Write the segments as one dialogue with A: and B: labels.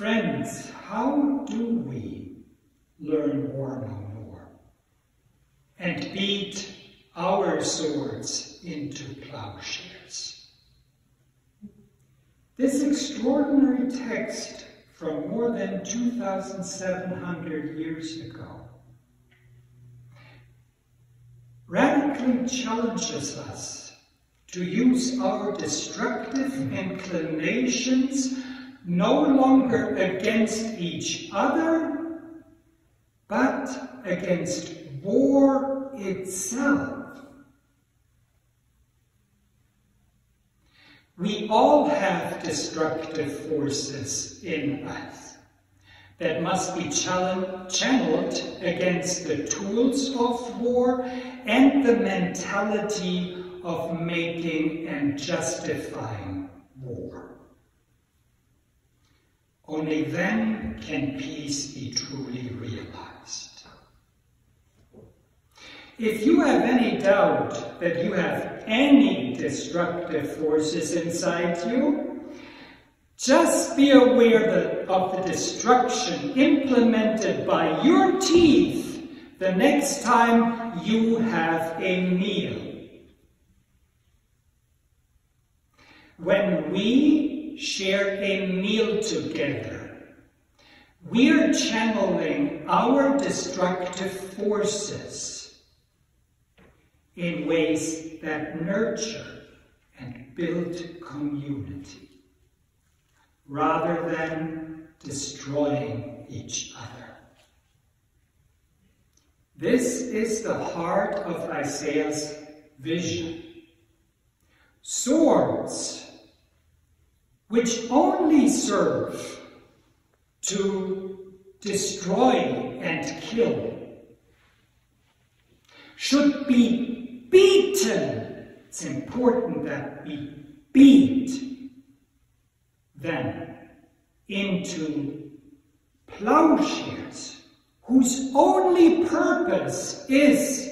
A: Friends, how do we learn war no more and beat our swords into plowshares? This extraordinary text from more than 2,700 years ago radically challenges us to use our destructive inclinations no longer against each other, but against war itself. We all have destructive forces in us that must be channeled against the tools of war and the mentality of making and justifying war. Only then can peace be truly realized. If you have any doubt that you have any destructive forces inside you, just be aware of the destruction implemented by your teeth the next time you have a meal. When we share a meal together, we are channeling our destructive forces in ways that nurture and build community, rather than destroying each other. This is the heart of Isaiah's vision. Swords, which only serve to destroy and kill, should be beaten. It's important that we beat them into plowshares, whose only purpose is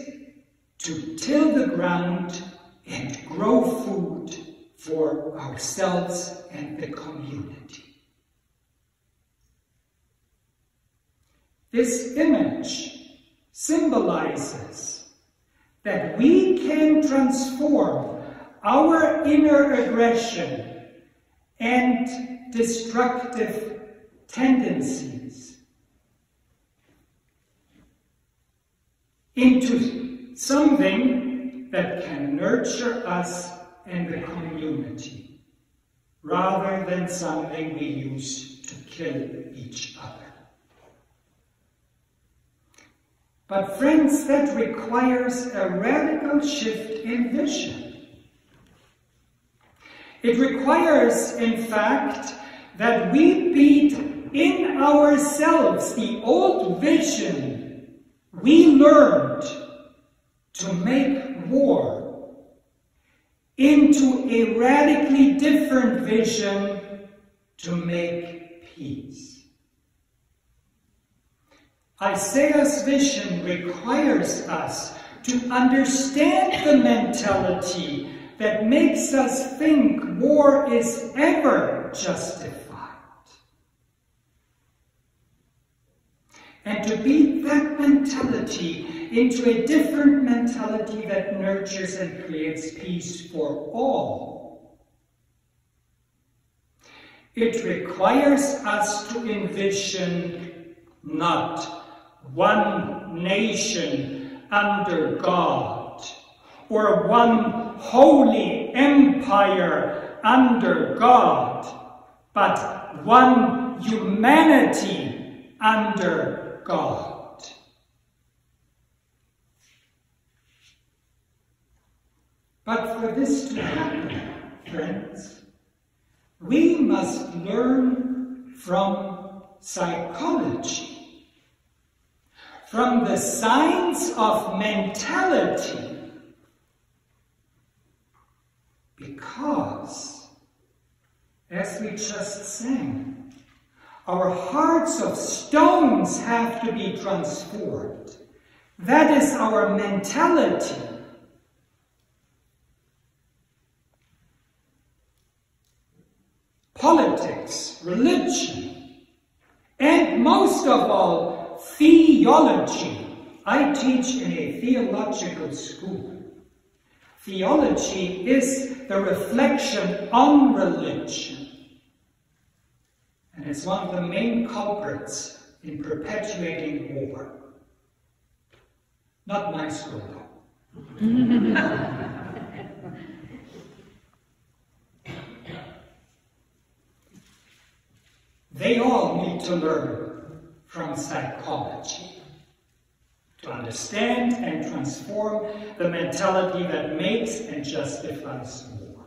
A: to till the ground and grow food for ourselves and the community. This image symbolizes that we can transform our inner aggression and destructive tendencies into something that can nurture us and the community, rather than something we use to kill each other. But friends, that requires a radical shift in vision. It requires, in fact, that we beat in ourselves the old vision we learned to make war into a radically different vision to make peace. Isaiah's vision requires us to understand the mentality that makes us think war is ever justified, and to beat that mentality into a different mentality that nurtures and creates peace for all. It requires us to envision not one nation under God, or one holy empire under God, but one humanity under God. But for this to happen, friends, we must learn from psychology, from the science of mentality, because, as we just sang, our hearts of stones have to be transformed. That is our mentality. Politics, religion, And most of all, theology. I teach in a theological school. Theology is the reflection on religion. And it's one of the main culprits in perpetuating war. Not my school, though. They all need to learn from psychology to understand and transform the mentality that makes and justifies war.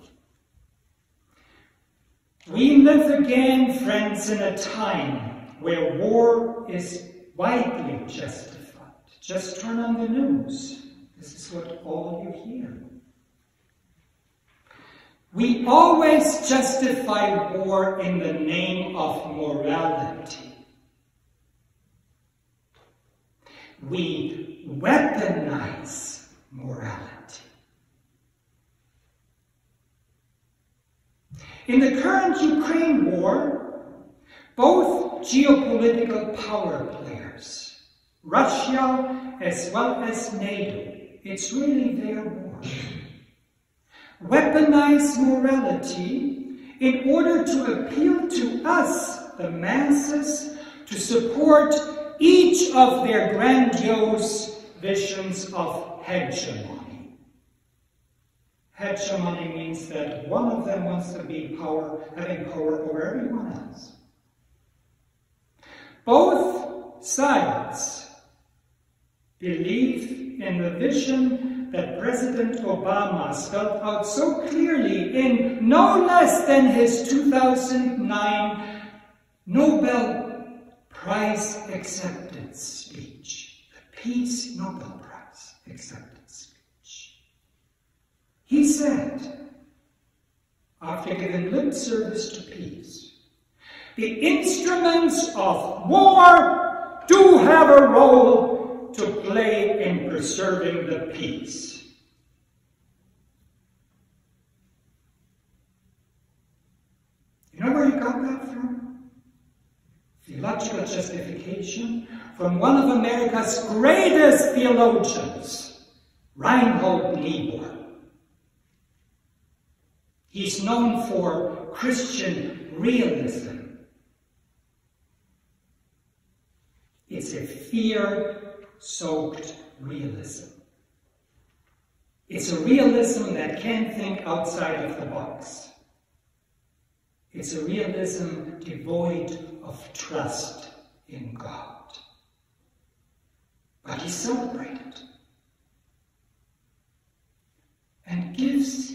A: We live again, friends, in a time where war is widely justified. Just turn on the news. This is what all you hear. We always justify war in the name of morality. We weaponize morality. In the current Ukraine war, both geopolitical power players, Russia as well as NATO, it's really their war, weaponize morality in order to appeal to us, the masses, to support each of their grandiose visions of hegemony. Hegemony means that one of them wants to be having power over everyone else. Both sides believe in the vision that President Obama spelled out so clearly in no less than his 2009 Nobel Prize acceptance speech, the Peace Nobel Prize acceptance speech. He said, after giving lip service to peace, the instruments of war do have a role to play in preserving the peace. You know where he got that from? Theological justification from one of America's greatest theologians, Reinhold Niebuhr. He's known for Christian realism. It's a fear-soaked realism. It's a realism that can't think outside of the box. It's a realism devoid of trust in God. But he's celebrated and gives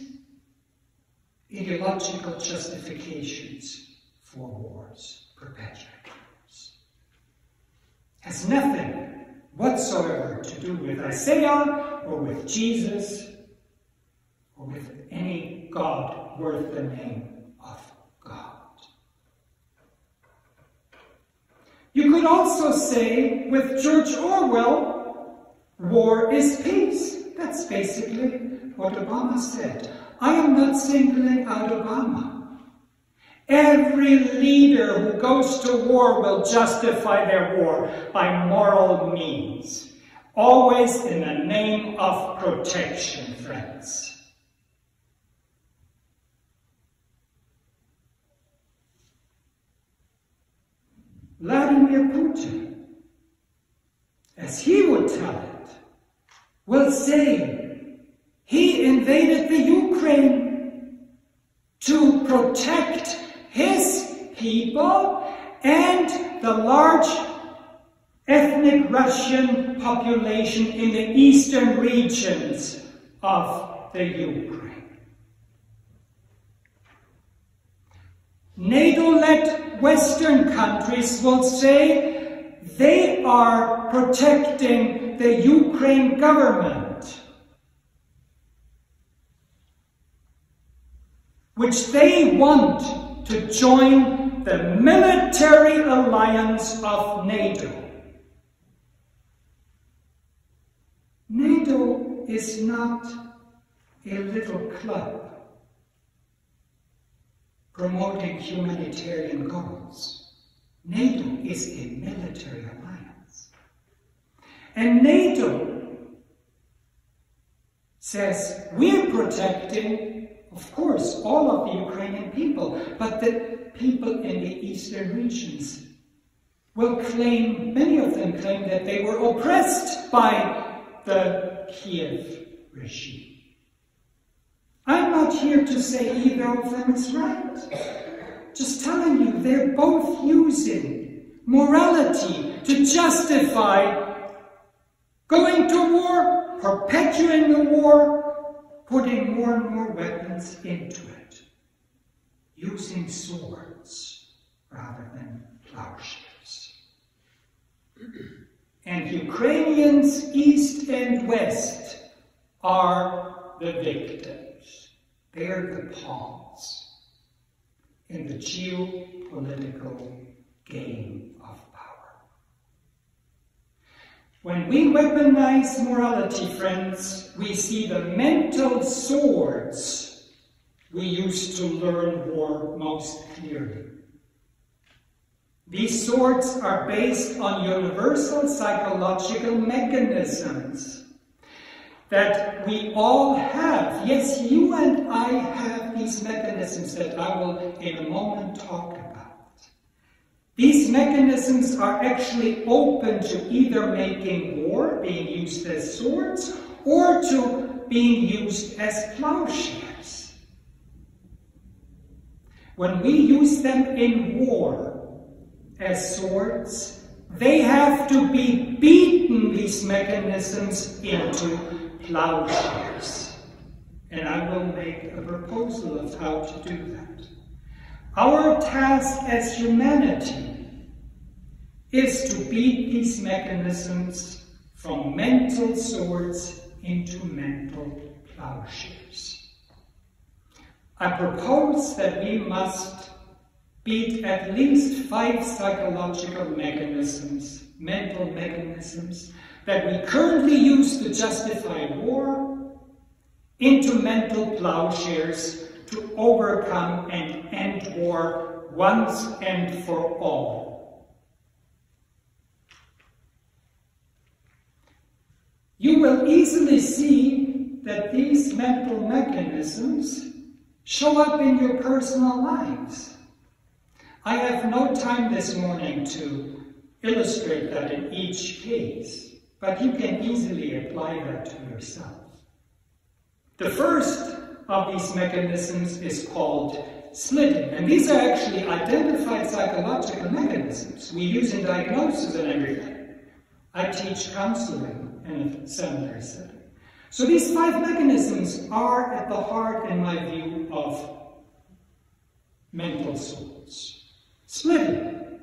A: ideological justifications for wars, perpetual wars. Has nothing whatsoever to do with Isaiah or with Jesus or with any God worth the name of God. You could also say, with George Orwell, war is peace. That's basically what Obama said. I am not singling out Obama. Every leader who goes to war will justify their war by moral means, always in the name of protection, friends. Vladimir Putin, as he would tell it, will say he invaded the Ukraine to protect his people and the large ethnic Russian population in the eastern regions of the Ukraine. NATO-led Western countries will say they are protecting the Ukraine government, which they want to join the military alliance of NATO. NATO is not a little club promoting humanitarian goals. NATO is a military alliance. And NATO says we're protecting, of course, all of the Ukrainian people, but the people in the eastern regions will claim, many of them claim that they were oppressed by the Kiev regime. I'm not here to say either of them is right. Just telling you, they're both using morality to justify going to war, perpetuating the war, putting more and more weapons into it, using swords rather than plowshares. And Ukrainians, east and west, are the victims. They're the pawns in the geopolitical game of power. When we weaponize morality, friends, we see the mental swords we use to learn war most clearly. These swords are based on universal psychological mechanisms that we all have. Yes, you and I have these mechanisms that I will in a moment talk about. These mechanisms are actually open to either making war, being used as swords, or to being used as plowshares. When we use them in war as swords, they have to be beaten, these mechanisms, into plowshares. And I will make a proposal of how to do that. Our task as humanity is to beat these mechanisms from mental swords into mental plowshares. I propose that we must beat at least 5 psychological mechanisms, mental mechanisms, that we currently use to justify war, into mental plowshares to overcome and end war once and for all. You will easily see that these mental mechanisms show up in your personal lives. I have no time this morning to illustrate that in each case, but you can easily apply that to yourself. The first of these mechanisms is called splitting, and these are actually identified psychological mechanisms we use in diagnosis and everything. I teach counseling in a seminary setting. So these 5 mechanisms are at the heart, in my view, of mental swords. Splitting.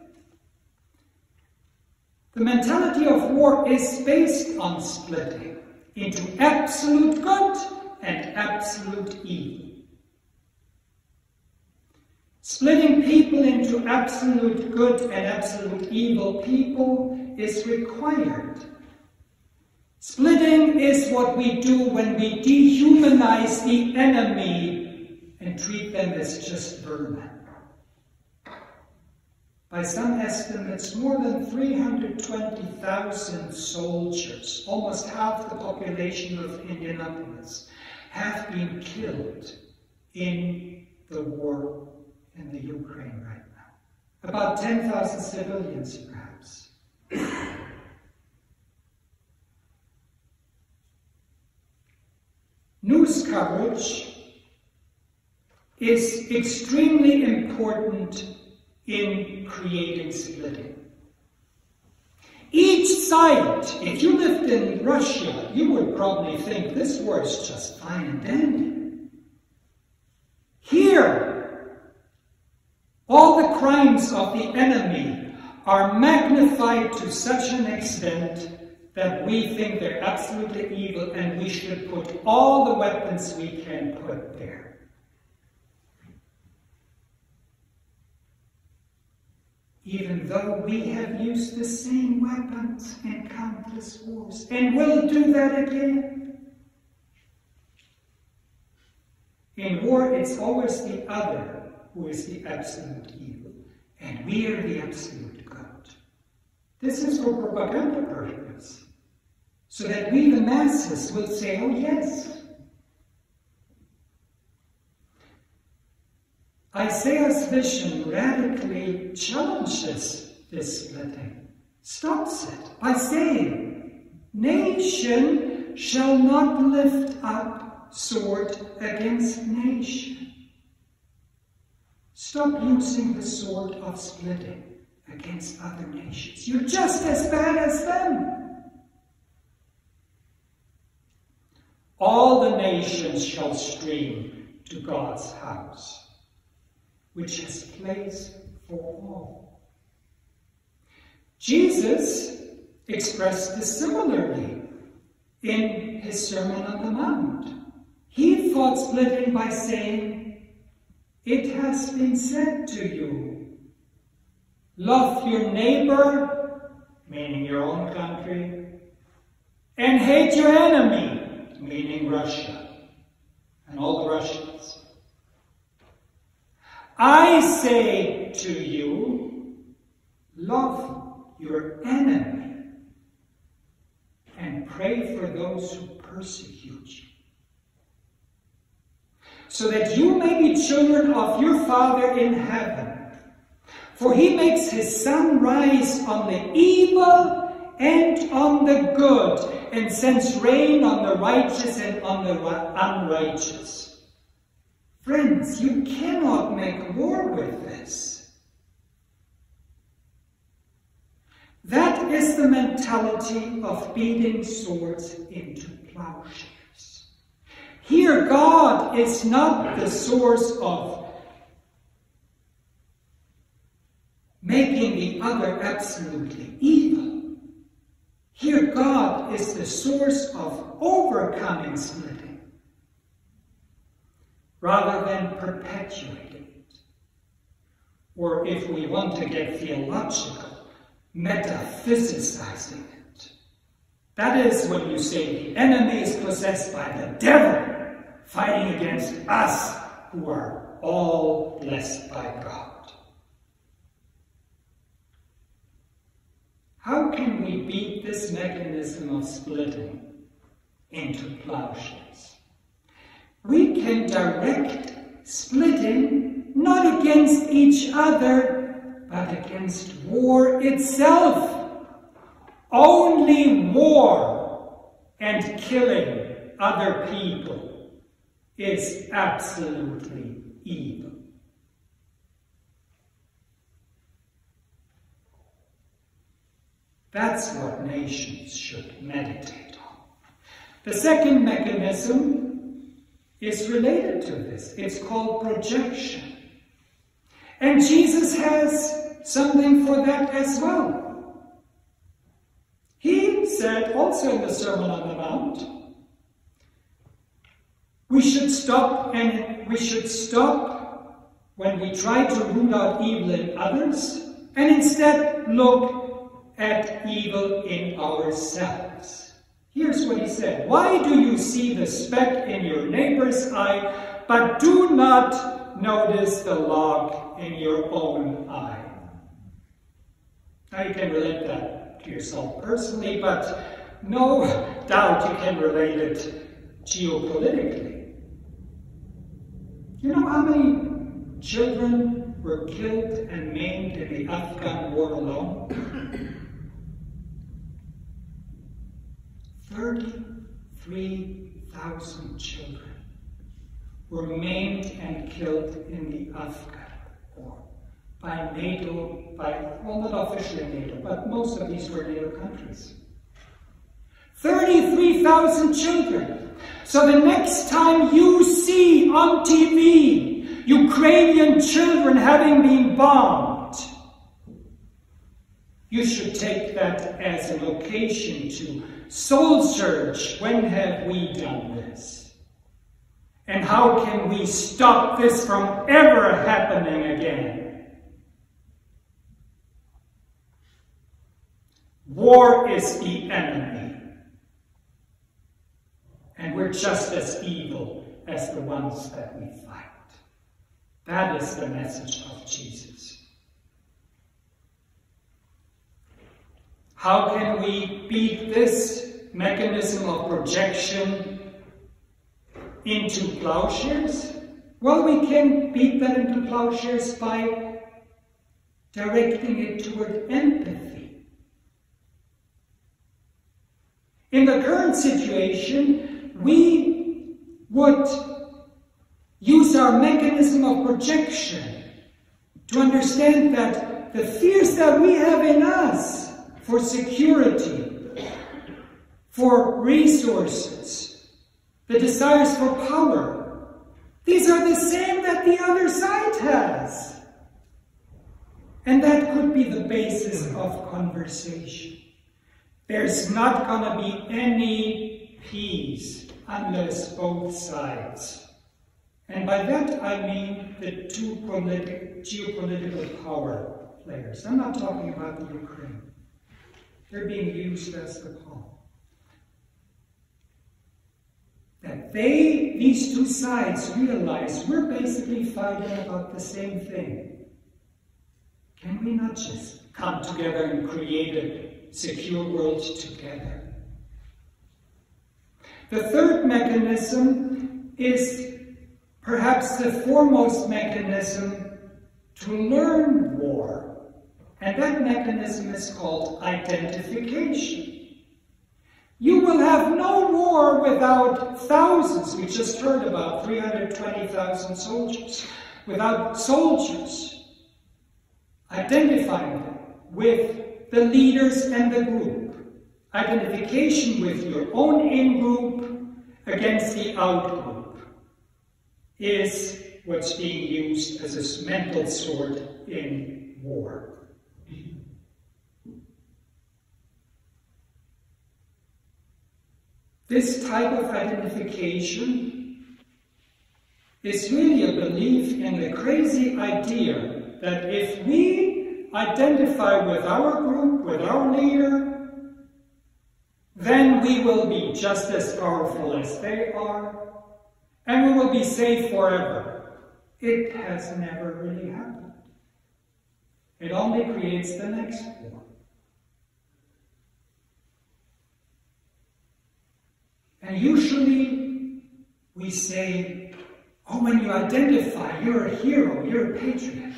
A: The mentality of war is based on splitting into absolute good and absolute evil. Splitting people into absolute good and absolute evil people is required. Splitting is what we do when we dehumanize the enemy and treat them as just vermin. By some estimates, more than 320,000 soldiers, almost half the population of Indianapolis, have been killed in the war in the Ukraine right now. About 10,000 civilians, perhaps. News coverage is extremely important in creating splitting. Each side, if you lived in Russia, you would probably think this war is just fine and dandy. Here, all the crimes of the enemy are magnified to such an extent that we think they're absolutely evil and we should put all the weapons we can put there. Even though we have used the same weapons in countless wars, and will do that again. In war, it's always the other who is the absolute evil, and we are the absolute good. This is for propaganda purposes, so that we, the masses, will say, oh yes. Isaiah's vision radically challenges this splitting, stops it by saying, nation shall not lift up sword against nation. Stop using the sword of splitting against other nations. You're just as bad as them. All the nations shall stream to God's house, which has place for all. Jesus expressed this similarly in his Sermon on the Mount. He fought splitting by saying, it has been said to you, love your neighbor, meaning your own country, and hate your enemy, meaning Russia and all the Russians. I say to you, love your enemy and pray for those who persecute you, so that you may be children of your Father in heaven. For he makes his sun rise on the evil and on the good, and sends rain on the righteous and on the unrighteous. Friends, you cannot make war with this. That is the mentality of beating swords into plowshares. Here, God is not the source of making the other absolutely evil. Here, God is the source of overcoming splitting, rather than perpetuating it. Or if we want to get theological, metaphysicizing it. That is when you say the enemy is possessed by the devil, fighting against us who are all blessed by God. How can we beat this mechanism of splitting into plowshares? We can direct splitting not against each other, but against war itself. Only war and killing other people is absolutely evil. That's what nations should meditate on. The second mechanism is related to this. It's called projection. And Jesus has something for that as well. He said also in the Sermon on the Mount, we should stop when we try to root out evil in others, and instead look at evil in ourselves. Here's what he said. Why do you see the speck in your neighbor's eye, but do not notice the log in your own eye? Now you can relate that to yourself personally, but no doubt you can relate it geopolitically. You know how many children were killed and maimed in the Afghan war alone? 33,000 children were maimed and killed in the Afghan war by NATO, well, not officially NATO, but most of these were NATO countries. 33,000 children. So the next time you see on TV Ukrainian children having been bombed, you should take that as a location to soul search. When have we done this? And how can we stop this from ever happening again? War is the enemy. And we're just as evil as the ones that we fight. That is the message of Jesus. How can we beat this mechanism of projection into Plowshares? Well, we can beat that into Plowshares by directing it toward empathy. In the current situation, we would use our mechanism of projection to understand that the fears that we have in us for security, for resources, the desires for power, these are the same that the other side has. And that could be the basis of conversation. There's not going to be any peace unless both sides, and by that I mean the two geopolitical power players. I'm not talking about the Ukraine. They're being used as the pawn. That these two sides realize we're basically fighting about the same thing. Can we not just come together and create a secure world together? The third mechanism is perhaps the foremost mechanism to learn war, and that mechanism is called identification. You will have no war without thousands, we just heard about 320,000 soldiers, without soldiers identifying them with the leaders and the group. Identification with your own in-group against the out-group is what's being used as a mental sword in war. This type of identification is really a belief in the crazy idea that if we identify with our group, with our leader, then we will be just as powerful as they are, and we will be safe forever. It has never really happened. It only creates the next war. And usually we say, oh, when you identify, you're a hero, you're a patriot.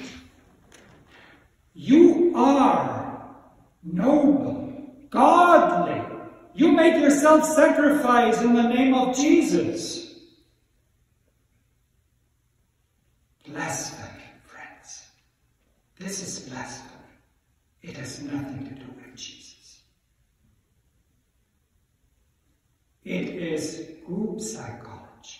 A: You are noble, godly. You make yourself sacrifice in the name of Jesus. Blasphemy, friends. This is blasphemy. It has nothing to do with Jesus. It is group psychology.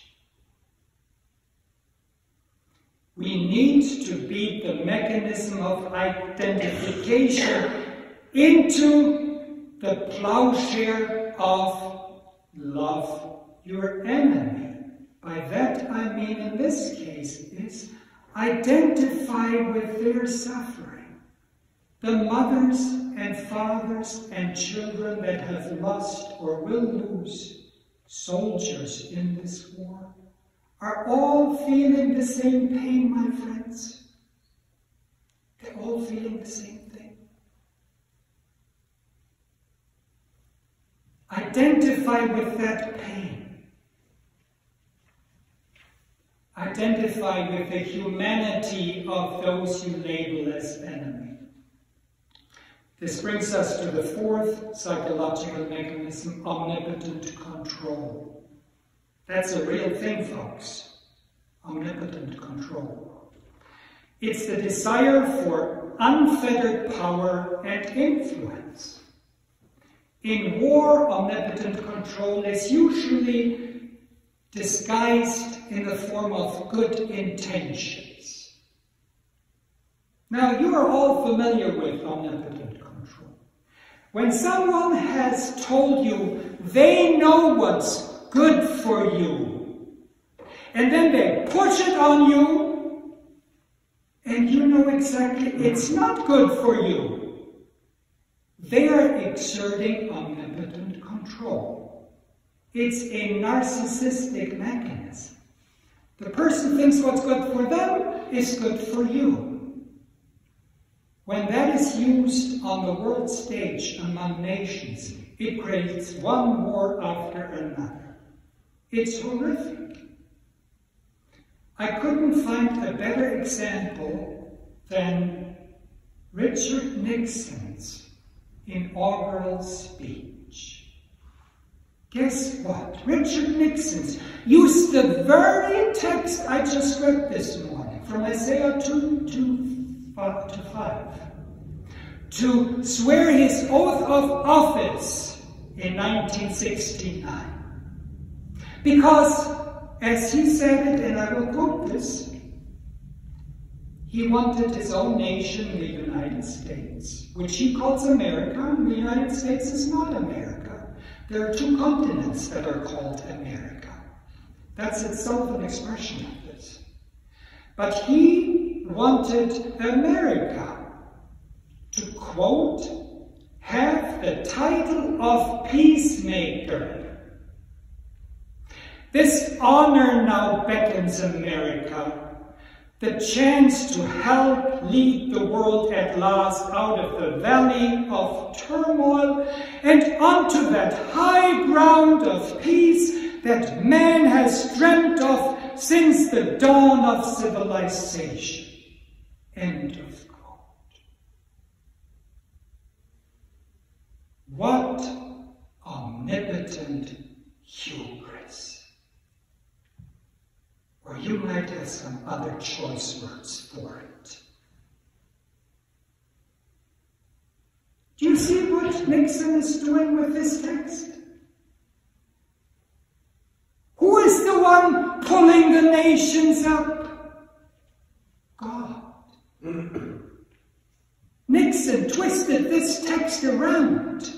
A: We need to beat the mechanism of identification into the plowshare of love your enemy. By that I mean in this case is identify with their suffering. The mothers and fathers and children that have lost or will lose soldiers in this war are all feeling the same pain, my friends. They're all feeling the same thing. Identify with that pain. Identify with the humanity of those you label as enemy. This brings us to the fourth psychological mechanism, omnipotent control. That's a real thing, folks. Omnipotent control. It's the desire for unfettered power and influence. In war, omnipotent control is usually disguised in the form of good intentions. Now, you are all familiar with omnipotent control. When someone has told you they know what's good for you, and then they push it on you, and you know exactly it's not good for you. They are exerting omnipotent control. It's a narcissistic mechanism. The person thinks what's good for them is good for you. when that is used on the world stage among nations, it creates one war after another. It's horrific. I couldn't find a better example than Richard Nixon's inaugural speech. Guess what? Richard Nixon used the very text I just read this morning from Isaiah 2:5 to swear his oath of office in 1969. Because, as he said it, and I will quote this, he wanted his own nation, the United States, which he calls America, and the United States is not America. There are two continents that are called America. That's itself an expression of this. But he wanted America to, quote, have the title of peacemaker. This honor now beckons America, the chance to help lead the world at last out of the valley of turmoil and onto that high ground of peace that man has dreamt of since the dawn of civilization. End of quote. What omnipotent hubris. Or you might have some other choice words for it. Do you see what Nixon is doing with this text? Who is the one pulling the nations up? God. Nixon twisted this text around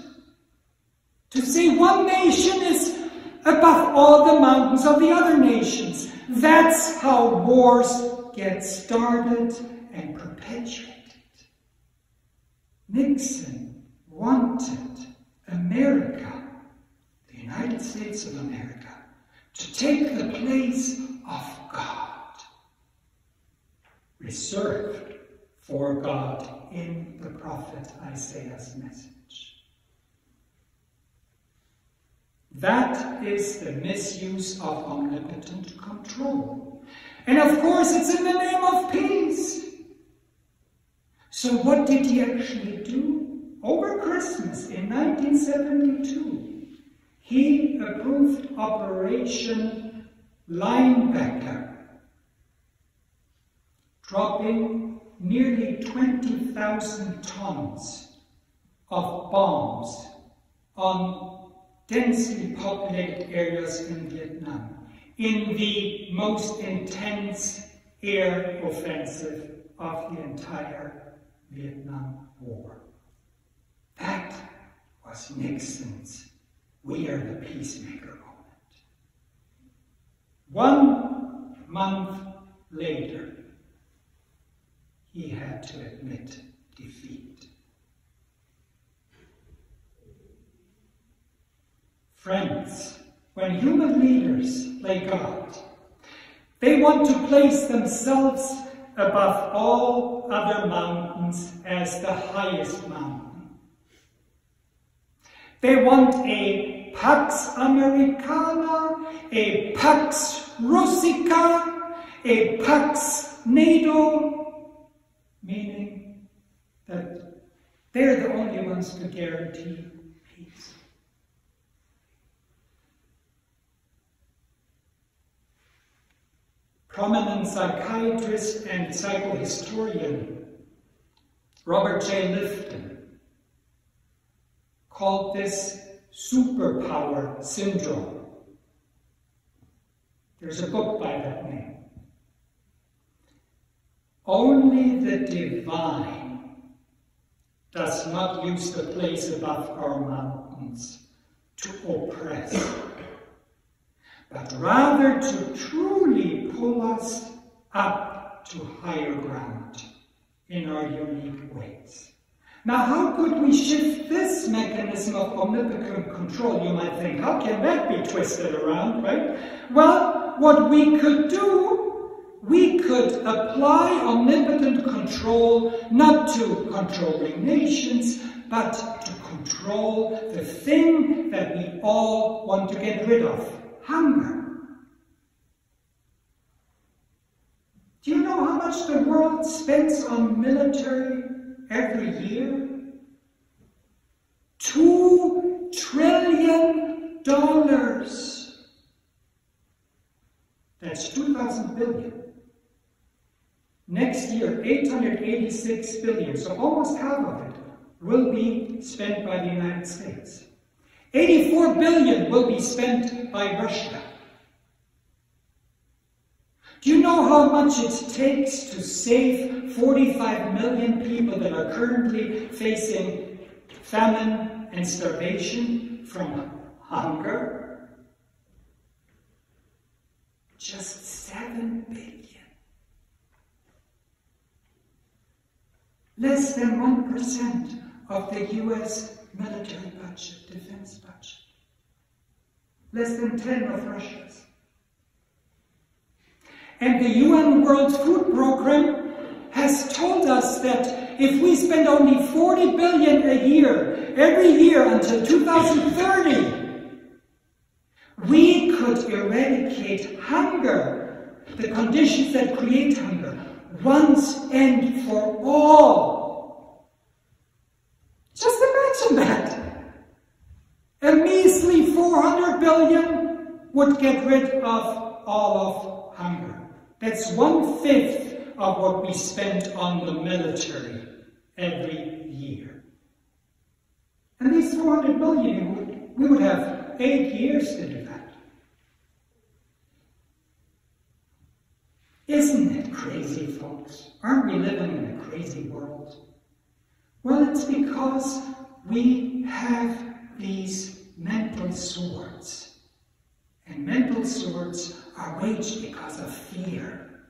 A: to say one nation is above all the mountains of the other nations. That's how wars get started and perpetuated. Nixon wanted America, the United States of America, to take the place of God, reserved for God in the prophet Isaiah's message. That is the misuse of omnipotent control. And of course, it's in the name of peace. So what did he actually do? Over Christmas in 1972, he approved Operation Linebacker, dropping nearly 20,000 tons of bombs on densely populated areas in Vietnam, in the most intense air offensive of the entire Vietnam War. That was Nixon's "we are the peacemaker" moment. 1 month later, he had to admit defeat. Friends, when human leaders play God, they want to place themselves above all other mountains as the highest mountain. They want a Pax Americana, a Pax Russica, a Pax NATO, meaning that they're the only ones to guarantee peace. Prominent psychiatrist and psychohistorian Robert J. Lifton called this superpower syndrome. There's a book by that name. Only the divine does not use the place above our mountains to oppress, but rather to truly pull us up to higher ground in our unique ways. Now, how could we shift this mechanism of omnipotent control? You might think, how can that be twisted around, right? Well, what we could do, we could could apply omnipotent control not to controlling nations, but to control the thing that we all want to get rid of, hunger. Do you know how much the world spends on military every year? $2 trillion. That's 2,000 billion. Next year, 886 billion, so almost half of it will be spent by the United States. 84 billion will be spent by Russia. Do you know how much it takes to save 45 million people that are currently facing famine and starvation from hunger? Just 7 billion. Less than 1% of the US military budget, defense budget. Less than 10 of Russia's. And the UN World Food Programme has told us that if we spend only 40 billion a year, every year until 2030, we could eradicate hunger, the conditions that create hunger, once and for all. Just imagine that. A measly 400 billion would get rid of all of hunger. That's 1/5 of what we spend on the military every year. And these 400 billion, we would have 8 years to do that. Isn't it crazy, folks? Aren't we living in a crazy world? Well, it's because we have these mental swords. And mental swords are waged because of fear.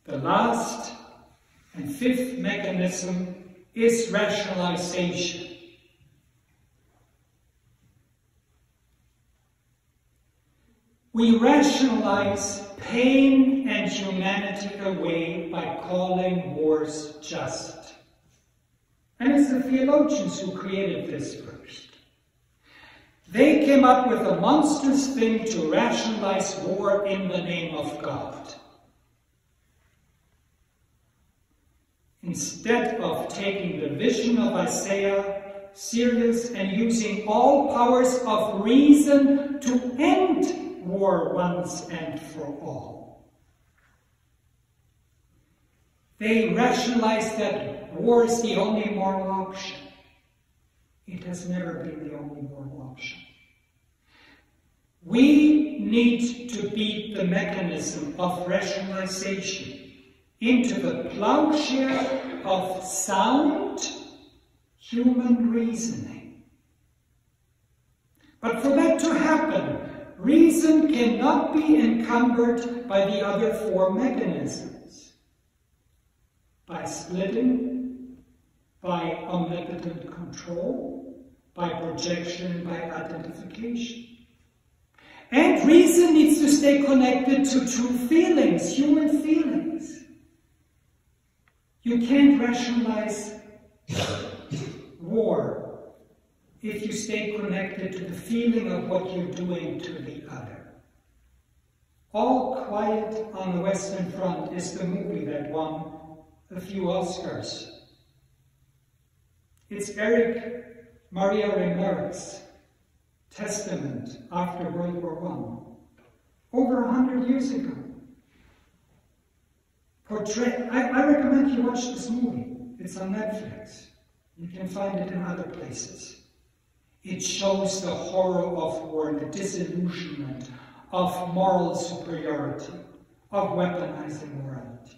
A: The last and fifth mechanism is rationalization. We rationalize pain and humanity away by calling wars just. And it's the theologians who created this first. They came up with a monstrous thing to rationalize war in the name of God. Instead of taking the vision of Isaiah serious and using all powers of reason to end war once and for all. They rationalize that war is the only moral option. It has never been the only moral option. We need to beat the mechanism of rationalization into the plowshare of sound human reasoning. But for that to happen, reason cannot be encumbered by the other 4 mechanisms. By splitting, by omnipotent control, by projection, by identification. And reason needs to stay connected to true feelings, human feelings. You can't rationalize war if you stay connected to the feeling of what you're doing to the other. All Quiet on the Western Front is the movie that won a few Oscars. It's Eric Maria Remarque's testament after World War I, over 100 years ago. I recommend you watch this movie. It's on Netflix. You can find it in other places. It shows the horror of war, the disillusionment of moral superiority, of weaponizing morality.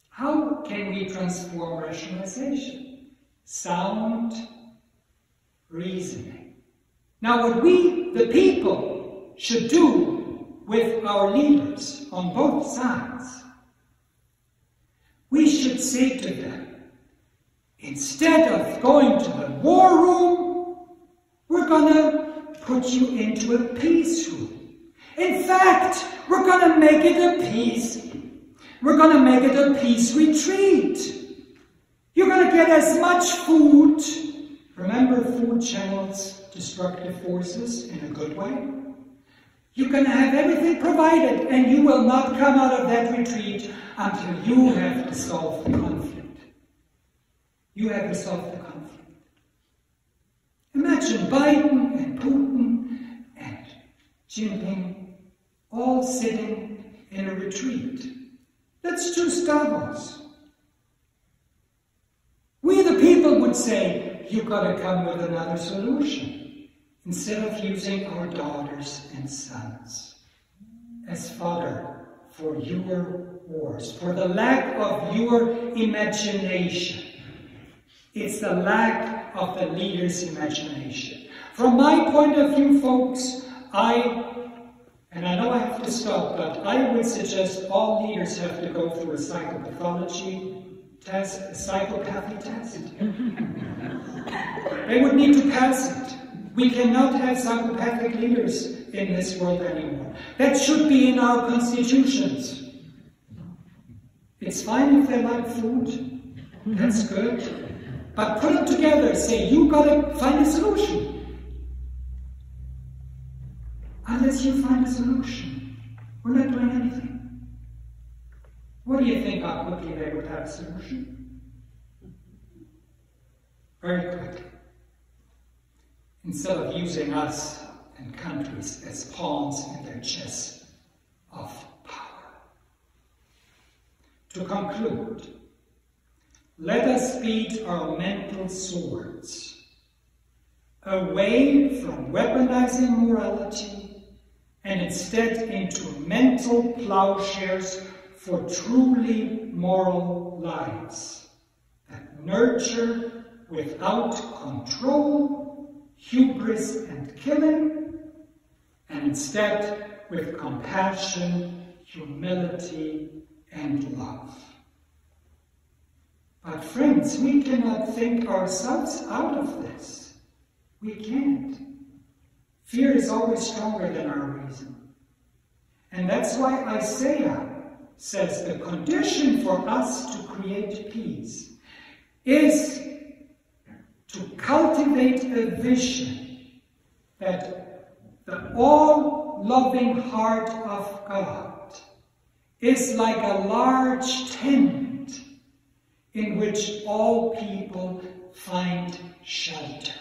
A: How can we transform rationalization? Sound reasoning. Now, what we, the people, should do with our leaders on both sides, we should say to them, instead of going to the war room, we're going to put you into a peace room. In fact, we're going to make it a peace. We're going to make it a peace retreat. You're going to get as much food. Remember, food channels destructive forces in a good way. You're going to have everything provided, and you will not come out of that retreat until you have resolved the conflict. You have resolved the conflict. Imagine Biden and Putin and Jinping all sitting in a retreat. Let's choose Davos. We the people would say, you've got to come with another solution, instead of using our daughters and sons as fodder for your wars, for the lack of your imagination. It's the lack of the leader's imagination. From my point of view, folks, and I know I have to stop, but I would suggest all leaders have to go through a psychopathology test, a psychopathy test. They would need to pass it. We cannot have psychopathic leaders in this world anymore. That should be in our constitutions. It's fine if they like food. That's good. But put them together, say, you've got to find a solution. Unless you find a solution, we're not doing anything. What do you think how quickly they would have a solution? Very quick. Instead of using us and countries as pawns in their chess of power. To conclude, let us beat our mental swords away from weaponizing morality and instead into mental plowshares for truly moral lives that nurture without control, hubris and killing, and instead with compassion, humility, and love. But friends, we cannot think ourselves out of this. We can't. Fear is always stronger than our reason. And that's why Isaiah says the condition for us to create peace is to cultivate a vision that the all-loving heart of God is like a large tent in which all people find shelter.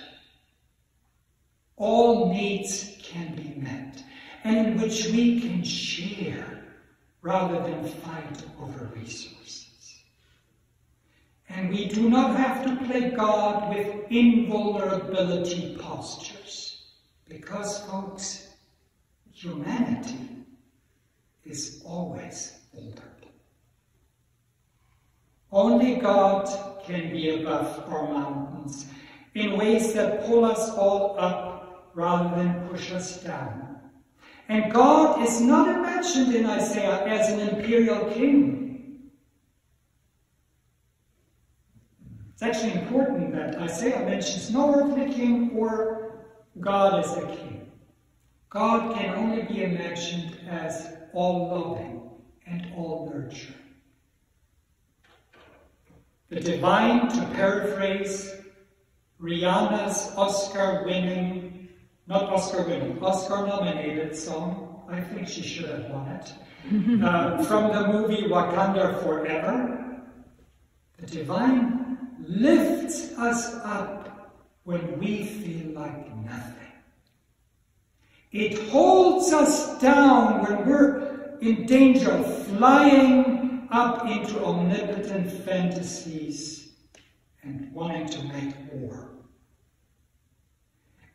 A: All needs can be met, and in which we can share rather than fight over resources. And we do not have to play God with invulnerability postures, because, folks, humanity is always vulnerable. Only God can be above our mountains in ways that pull us all up rather than push us down. And God is not imagined in Isaiah as an imperial king. It's actually important that Isaiah mentions no earthly king or God as a king. God can only be imagined as all-loving and all-nurturing. The divine, to paraphrase Rihanna's Oscar-nominated song, I think she should have won it, from the movie Wakanda Forever, the divine lifts us up when we feel like nothing. It holds us down when we're in danger of flying up into omnipotent fantasies and wanting to make war.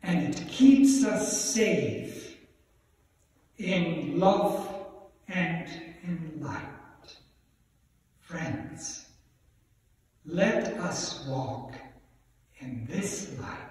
A: And it keeps us safe in love and in light. Friends, let us walk in this light.